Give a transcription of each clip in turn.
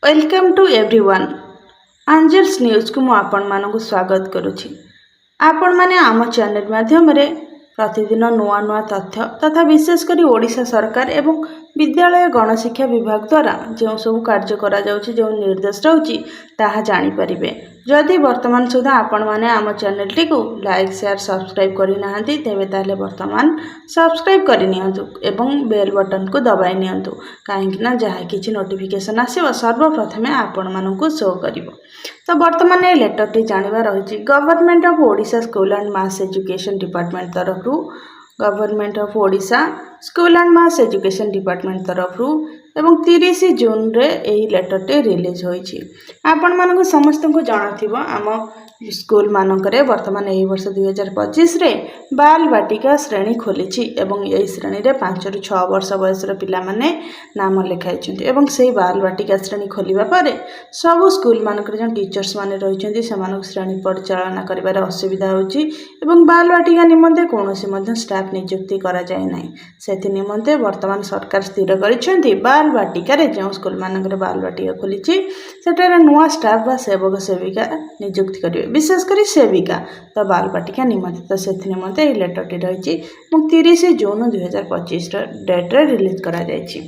Welcome to everyone आंजल्स news को मुझे स्वागत करुच्ची। आपण मैंने आम चैनल माध्यम प्रतिदिन नुआ नुआ तथ्य तथा विशेषकर ओडिशा सरकार एवं विद्यालय गणशिक्षा विभाग द्वारा जो सब कार्य करा जाउछि, जो निर्देश रहुछि ताहा जानि परिबे। जदि वर्तमान सुधा आपण माने आम चैनल टी को लाइक शेयर सब्सक्राइब करि नाहंती तेबे ताले वर्तमान सब्सक्राइब करि नियंतु एवं बेल बटन को दबाई नियंतु, काहेकि ना जहा किछि नोटिफिकेशन आसीबो सर्वप्रथमे आपण मानकु शो करिवो। तो वर्तमान ये लेटर टी जानिबा रहिछि government of Odisha school and mass education department तरफ government of Odisha school and mass education department तरफ एवं 30 जून रे एही लेटर टे रिलीज होईछि। आपण मानकु समस्त को जानाथिबो आम स्कूल मानकरे वर्तमान एही वर्ष 2025 रे बाल बाटिका श्रेणी खोलिछि एवं एही श्रेणी रे 5 रु 6 वर्ष बयसर पिला माने नाम लिखाइछन्ति एवं सेही बाल बाटिका श्रेणी खोलिबा परे सब स्कूल मानकरे जन टीचर्स माने रहिछन्ति सेमानक श्रेणी परिचालना करिबारे असुविधा होछि एवं बाल बाटिका निमंते कोनोसी मध्ये स्टाफ नियुक्ति करा जाय नै। सेथि निमंते वर्तमान सरकार स्थिर करिछन्ति बाल बाटिका रे जो स्कूल मानकरे बाल बाटिका खोलिछि सेटारे नुआ स्टाफ बा सेवक सेविका नियुक्ति करिवे, विशेषकर सेविका तो बाल बाटिका निमंते। तो से निमंते लेटर टी रही 30 जून 2025 डेट रे रिलीज करा जायछि।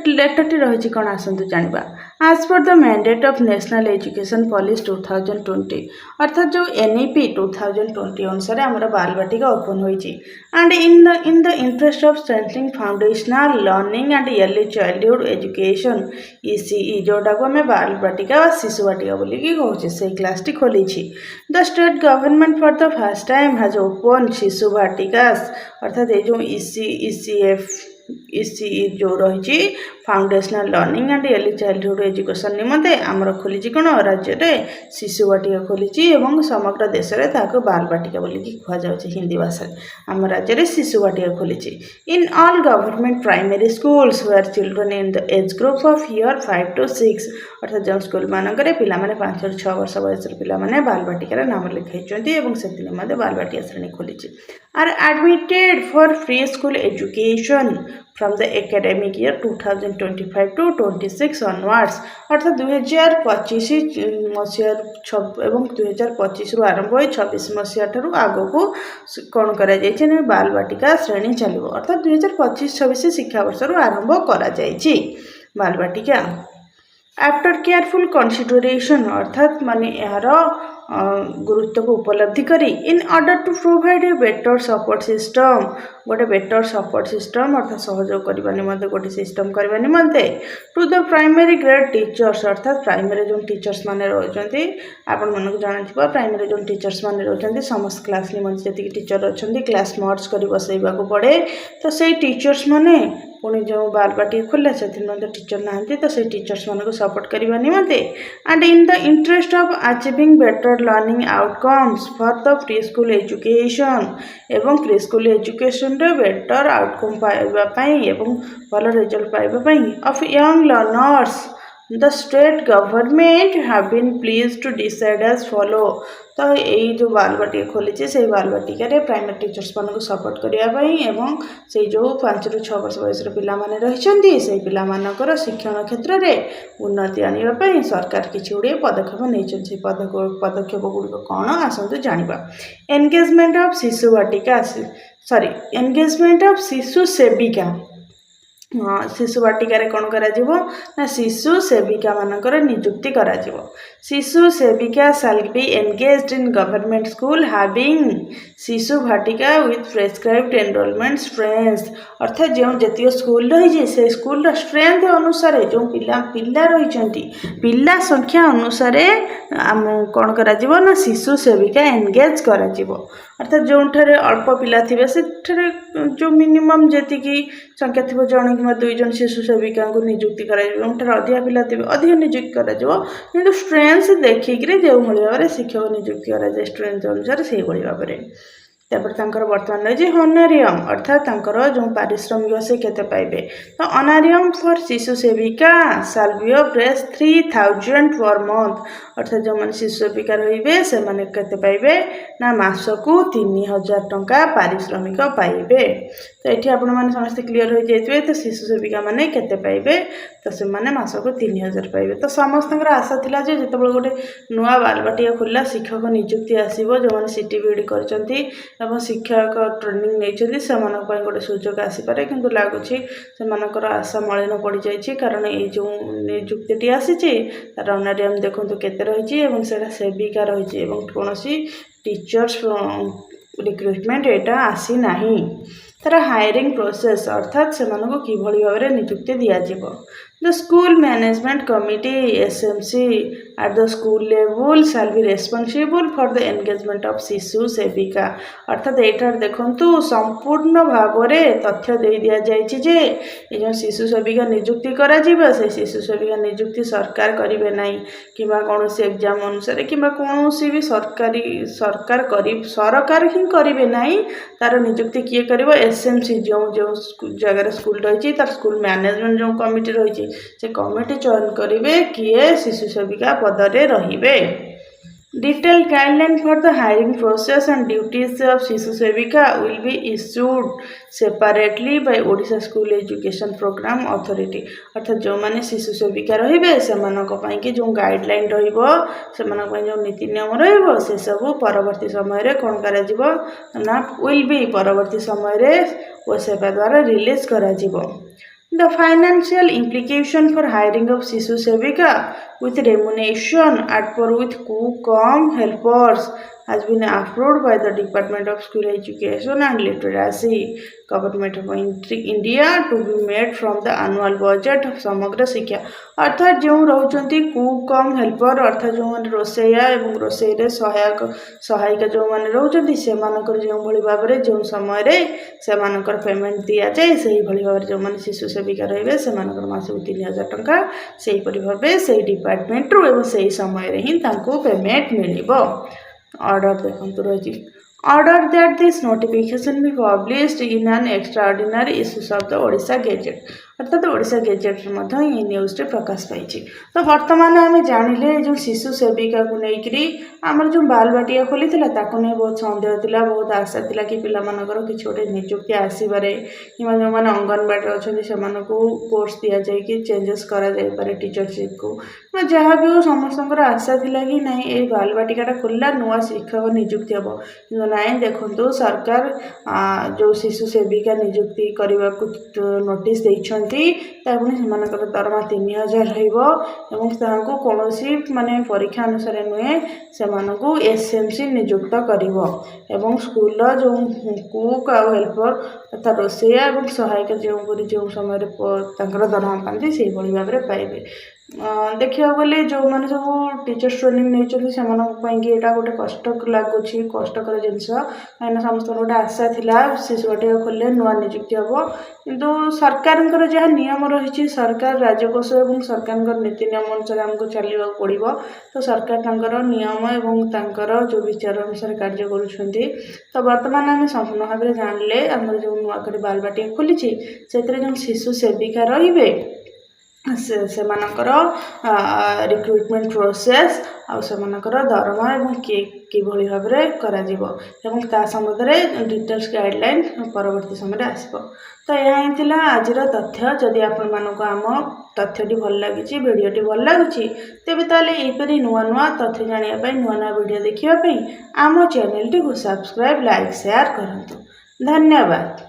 लेटर टी रही कौन आसतु जानिबा। आज पर the mandate of national education policy 2020 अर्थात जो एनईपी 2020 अनुसार आमर बाल बाटिका ओपन होइछि and in the interest of strengthening foundational learning and early childhood education ECE जोटा को हमें बाल बाटिका व शिशु बाटिका बोली कि कहूचे से क्लास टी खोलिछि। The state government for the first time has open Shishu Vatikas अर्थात ये जो ईसीई जो रही foundational learning and early childhood education निमंते आमर खोली कौन राज्य में शिशु बाटिका खोली एवं समग्र देश में ताको बाल बाटिका बोली कहुचे हिंदी भाषा आम राज्य में शिशु बाटिका खोली। In all government primary schools where children in the age group of year 5 to 6 अर्थात जो स्कूल मानकरे पिला माने 5 ରୁ 6 वर्ष बयसर पिला माने बाल बाटिका नाम लिखाइछन्ति एवं सेति निमंते बाल बाटिका श्रेणी खोली are admitted for free school education from the academic year 2025 to 26 onwards अर्थात 2025 मसीहा एवं 2025 रु आरंभ हो 26 मसीहा ठारू आगो को कौन करा जायछि बाल बाटिका श्रेणी चलिबो अर्थात 2025-26 शिक्षा वर्ष रु आरंभ करा जायछि बाल बाटिका। आफ्टर केयरफुल कंसिडरेशन अर्थात माने यार गुरुत्व को उपलब्धि करी in order to provide a better support system गोटे बेटर सपोर्ट सिस्टम अर्थात सहयोग करने निमंते गोटे सिस्टम करने निमंते to the primary grade teachers अर्थात प्राइमरी जो टीचर्स माने रहउछन्ति आपण मन को जानिथिबा प्राइमरी जो टीचर्स माने रहउछन्ति समस्त क्लास निमंते जति टीचर रहउछन्ति क्लास मर्ज करी बसैबा को पड़े तो से टीचर्स माने पुणी जो बाल बाटिका खोले से टीचर ना तो से टीचर्स मान को सपोर्ट करने निमंते and in the interest of achieving better learning outcomes for the pre school education एवं प्री स्कूल एजुकेशन रे बेटर आउटकम पाइबा पई एवं भल रिजल्ट पाइबा पई of young learners the state government have been please to decide as follow. तो यही जो बाल बाटिका खोली से बाल बाटिका रे प्राइमरी टीचर्स मान को सपोर्ट करने एवं से जो 5 ରୁ 6 वर्ष बयसर पिला माने रहिछन्ति से पिला मानकर शिक्षण क्षेत्र में उन्नति आनिबा सरकार किछि गुड़े पदक्षेप नहीं पदक्षेप गुड़िक कौन आसतु जानिबा। एंगेजमेंट ऑफ शिशु बाटिका एंगेजमेंट ऑफ शिशु सेविका शिशु बाटिका कौन कर शिशु सेविका मानकर नियुक्ति करा शिशु सेविका shall be engaged in government school having शिशु बाटिका विथ प्रेस्क्राइब्ड एनरोलमेंट स्ट्रेंथ अर्थात जो जतिय स्कूल रही से स्कूल स्ट्रेंथ अनुसार जो पिला रही पिला संख्या अनुसार आम कौन कर शिशु सेविका एंगेज कर अर्थात जो अल्प पिला थे से जो मिनिमम जी संख्या थी जन कि 2 जन शिशु सेविका को नियुक्ति कर अधिक पिला थे अधिक नियुक्ति कर स्ट्रेंथ देखिक जो भाव में शिक्षक नियुक्ति कराए स्ट्रेंथ अनुसार से भाव में तापर बर्तमान रही हॉनरियम अर्थात जो पारिश्रमिक से केते पाइबे तो ऑनरियम फॉर शिशु सेविका shall be of race 3000 per month अर्थात जो मैंने शिशु सेविका रहिबे से माने केते पाइबे ना मासकू 3000 टंका पारिश्रमिक पाइबे। ये आपण मैंने समस्त क्लीयर हो जाइए। तो शिशु सेविका मैंने केते पाइबे, तो से माने मासक 3000 पाइबे। तो समस्त आशा थिला जे जेतेबेले गोटे नुआ बालबाटिया खोला शिक्षक नियुक्ति आसीबो, जो माने सीटीबीडी करचंती एवं शिक्षक ट्रेनिंग नैचंती सेमानक पय गोटे सुजोग आसी पारे, किंतु लागुछि सेमानकर आशा मलिन पड़ी जाइछि। कारण ये जो नियुक्ति आसीछि तार अनारियम देखंतु केते रहिछि एवं सेटा सेविका रहिछि एवं कोनोसी टीचर्स रिक्रुटमेंट एटा आसी नाही। तार हायरिंग प्रोसेस अर्थात सेमानकु किभଳି भाबरे नियुक्ति दिया जिवो। The school management committee SMC at the school level shall be responsible for the engagement of शिशु सेविका। अर्थात एटार देखंतु संपूर्ण भावरे तथ्य दे दिया जाइछि जे ए जो शिशु सेविका नियुक्ति करा जिवो, से शिशु सेविका नियुक्ति सरकार करिवे नाही किबा कोनोसी एग्जाम अनुसार किबा कोनोसी भी सरकार ही करिवे नाही। तार नियुक्ति किए करिवो SMC जो जगह स्कूल रही तार स्कूल मैनेजमेंट जो कमिटी रही से कमिटी चयन करिवे किए शिशु सेविका पदरे रहिबे। Detailed guideline for the hiring process and duties of शिशु सेविका will be issued separately by Odisha School Education Program Authority। अर्थात जो माने शिशु सेविका रहिबे सेमानक पई कि जो गाइडलाइन रहिबो, सेमानक पई जो नीति नियम रहिबो, से सब परवर्ती समय रे कोन करा जिवो ना will be परवर्ती समय रे ओ सेवा द्वारा रिलीज करा जिवो। The financial implication for hiring of शिशु सेविका with remuneration at par with cook-cum helpers has been approved by the Department of School Education and Literacy, Government of India, to be made from the annual budget of समग्र शिक्षा। अर्थात जो रोचंती कुक-कम helper अर्थात जो माने रोसैया एवं रोसई रे सहायिका जो माने रोचंती सेमानकर जो भली भाबरे जो समय रे सेमानकर पेमेंट दिया जाए, सही भली भाबरे जो माने शिशु सेविका रहिबे सेमानकर मासक 3000 टंका सही परि भाबे सही डिपार्टमेंट रो एवं सही समय रे ही तांको पेमेंट मिलिबो। ऑर्डर देखंतु रही order that this notification be published in an extraordinary issues of the Odisha gazette. अर्थात ओडिशा गेजेट मध्य ये न्यूज टे प्रकाश पाई। तो वर्तमान आम जानिले जो शिशु सेविका को लेकरी आमर जो बालबाटिया खोली ताको नहीं बहुत सन्देह थिला, बहुत आशा थिला कि पिला मानकर किछि गोटे नियुक्ति आसीबारे किंवा जो माने अंगनवाड़ी अछंती सेमानकु कोर्स दिया जाय कि चेंजेस करा जाय पारे टीचरशिप को, जहाँ भी हो समस्तकर आशा थिला कि नहीं ए बालबाटिकाटा खोलला नुआ शिक्षक नियुक्ति हबो। कि नाई देखंतु सरकार जो शिशु सेविका नियुक्ति करने को नोटिस देइछंती तापुनी सेमानकर दरमा 3000 रहिबो एवं तांको कोनोसी माने परीक्षा अनुसार नुहे सेमानकु SMC नियुक्त करिवो एवं स्कूल जो कुक आ हेल्पर तथा रोसैया एवं सहायक जो समय तांकर दरमा पाती से भली भाव में पाइबे। देखा गले जो मैंने सब टीचर्स ट्रेनिंग नहीं यहाँ गोटे कष्ट लगुच कष्टर जिनस कहीं समस्त गोटे आशा थिला शिशु बाटिका खोले नुआ नियुक्ति हम किंतु सरकार जहाँ नियम रही सरकार राजकोष और सरकार नीति नियम अनुसार आमको चलने पड़ो। तो सरकार नियम और जो विचार अनुसार कार्य करुँच। तो बर्तमान आम संपूर्ण भाव में जानले आम जो नुआ बालबाटिका खोली से जो शिशु सेविका रे से मानकर रिक्रुटमेंट प्रोसेस आ सेमानकर दरमा एवं कि भली भाव में करा जिवो एवं ता संबंध में डिटेल्स गाइडलाइन परवर्ती समय आसबो। तो यह ही थिला आजिर तथ्य। जदि आपण मानको आम तथ्यटी भल लगी भिडियोटी भल लगुच तेबे ताले एपरी नुआ नुआ तथ्य जानिया पई नुआ नुआ वीडियो देखिया पई आम चैनल टी को सब्सक्राइब लाइक शेयर करंतु। धन्यवाद।